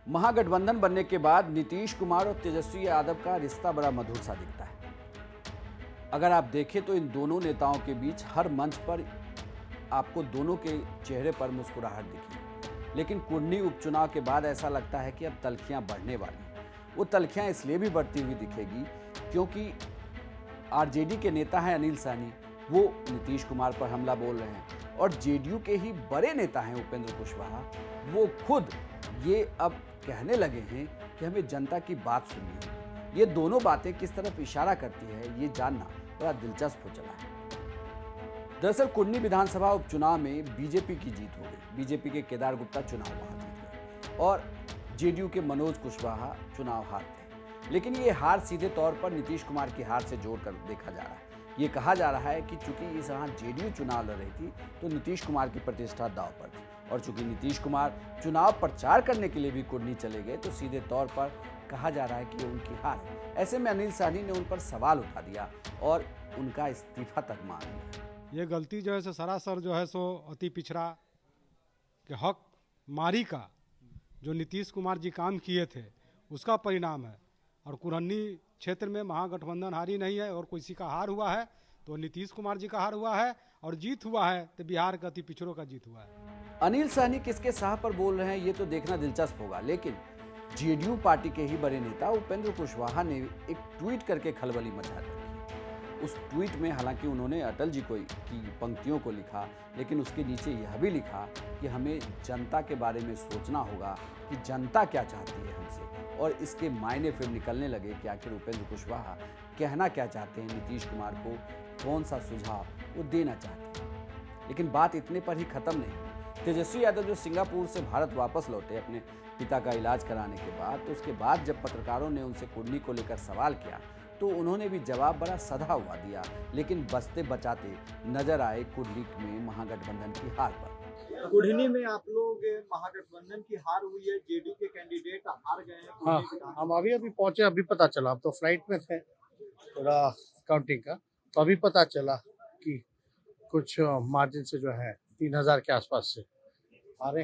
महागठबंधन बनने के बाद नीतीश कुमार और तेजस्वी यादव का रिश्ता बड़ा मधुर सा दिखता है। अगर आप देखें तो इन दोनों नेताओं के बीच हर मंच पर आपको दोनों के चेहरे पर मुस्कुराहट दिखी, लेकिन कुर्नी उपचुनाव के बाद ऐसा लगता है कि अब तल्खियां बढ़ने वाली। वो तल्खियां इसलिए भी बढ़ती हुई दिखेगी क्योंकि आरजेडी के नेता हैं अनिल सहनी, वो नीतीश कुमार पर हमला बोल रहे हैं, और जेडीयू के ही बड़े नेता हैं उपेंद्र कुशवाहा, वो खुद ये अब कहने लगे हैं कि हमें जनता की बात सुननी है। ये दोनों बातें किस तरफ इशारा करती है, ये जानना बड़ा दिलचस्प हो चला है। दरअसल कुर्नी विधानसभा उपचुनाव में बीजेपी की जीत हो गई। बीजेपी के केदार गुप्ता चुनाव वहां जीत गए और जेडीयू के मनोज कुशवाहा चुनाव हारते। लेकिन ये हार सीधे तौर पर नीतीश कुमार की हार से जोड़कर देखा जा रहा है। ये कहा जा रहा है कि चूंकि इस यहाँ जेडीयू चुनाव लड़ रही थी तो नीतीश कुमार की प्रतिष्ठा दांव पर थी, और चूंकि नीतीश कुमार चुनाव प्रचार करने के लिए भी कुर्नी चले गए तो सीधे तौर पर कहा जा रहा है कि उनकी हार है। ऐसे में अनिल सहनी ने उन पर सवाल उठा दिया और उनका इस्तीफा तक मांग लिया। ये गलती जो है सो सरासर जो है सो अति पिछड़ा के हक मारी का जो नीतीश कुमार जी काम किए थे उसका परिणाम है। और कुरहनी क्षेत्र में महागठबंधन हारी नहीं है, और किसी का हार हुआ है तो नीतीश कुमार जी का हार हुआ है, और जीत हुआ है तो बिहार के अति पिछड़ों का जीत हुआ है। अनिल सहनी किसके साह पर बोल रहे हैं ये तो देखना दिलचस्प होगा, लेकिन जेडीयू पार्टी के ही बड़े नेता उपेंद्र कुशवाहा ने एक ट्वीट करके खलबली मचा रखी। उस ट्वीट में हालांकि उन्होंने अटल जी की पंक्तियों को लिखा, लेकिन उसके नीचे यह भी लिखा कि हमें जनता के बारे में सोचना होगा कि जनता क्या चाहती है हमसे, और इसके मायने फिर निकलने लगे कि आखिर उपेंद्र कुशवाहा कहना क्या चाहते हैं, नीतीश कुमार को कौन सा सुझाव वो देना चाहते हैं। लेकिन बात इतने पर ही खत्म नहीं। तेजस्वी यादव जो सिंगापुर से भारत वापस लौटे अपने पिता का इलाज कराने के बाद, तो उसके बाद जब पत्रकारों ने उनसे कुर्नी को लेकर सवाल किया तो उन्होंने भी जवाब बड़ा सधा हुआ दिया, लेकिन बचते बचाते नजर आए कुर्नी में महागठबंधन की हार पर। कुर्नी में आप लोग महागठबंधन की हार हुई है, जेडीयू के कैंडिडेट हार गए हैं। हाँ, हम अभी पहुंचे, अभी पता चला। अब तो फ्लाइट में थे थोड़ा काउंटिंग का, तो अभी पता चला कि कुछ मार्जिन से जो है 3000 के आसपास से अरे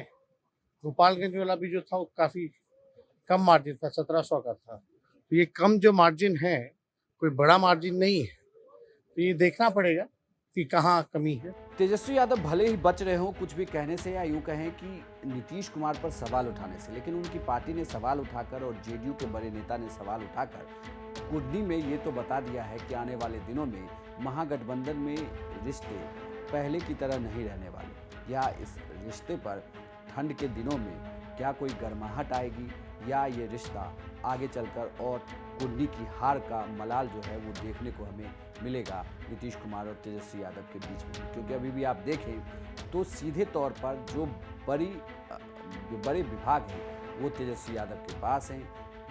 गोपालगंज वाला भी जो था वो काफी कम मार्जिन था, 1700 का था। तो ये कम जो मार्जिन है कोई बड़ा मार्जिन नहीं है, तो ये देखना पड़ेगा कि कहाँ कमी है। तेजस्वी यादव भले ही बच रहे हों कुछ भी कहने से, या यूं कहें कि नीतीश कुमार पर सवाल उठाने से, लेकिन उनकी पार्टी ने सवाल उठाकर और जेडीयू के बड़े नेता ने सवाल उठाकर कुर्नी में ये तो बता दिया है कि आने वाले दिनों में महागठबंधन में रिश्ते पहले की तरह नहीं रहने वाले, या इस रिश्ते पर ठंड के दिनों में क्या कोई गर्माहट आएगी, या ये रिश्ता आगे चलकर और कुर्नी की हार का मलाल जो है वो देखने को हमें मिलेगा नीतीश कुमार और तेजस्वी यादव के बीच में। क्योंकि अभी भी आप देखें तो सीधे तौर पर जो बड़े विभाग हैं वो तेजस्वी यादव के पास हैं।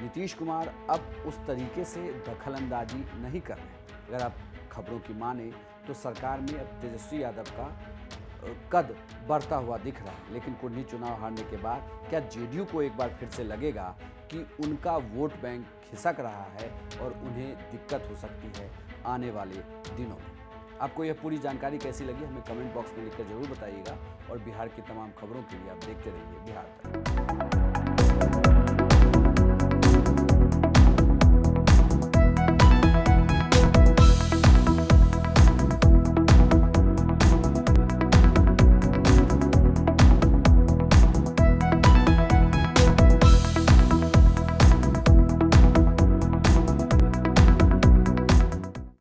नीतीश कुमार अब उस तरीके से दखलंदाजी नहीं कर रहे। अगर आप खबरों की माने तो सरकार में अब तेजस्वी यादव का कद बढ़ता हुआ दिख रहा है, लेकिन कुर्नी चुनाव हारने के बाद क्या जेडीयू को एक बार फिर से लगेगा कि उनका वोट बैंक खिसक रहा है और उन्हें दिक्कत हो सकती है आने वाले दिनों में। आपको यह पूरी जानकारी कैसी लगी हमें कमेंट बॉक्स में लिखकर जरूर बताइएगा, और बिहार की तमाम खबरों के लिए आप देखते रहिए बिहार तक।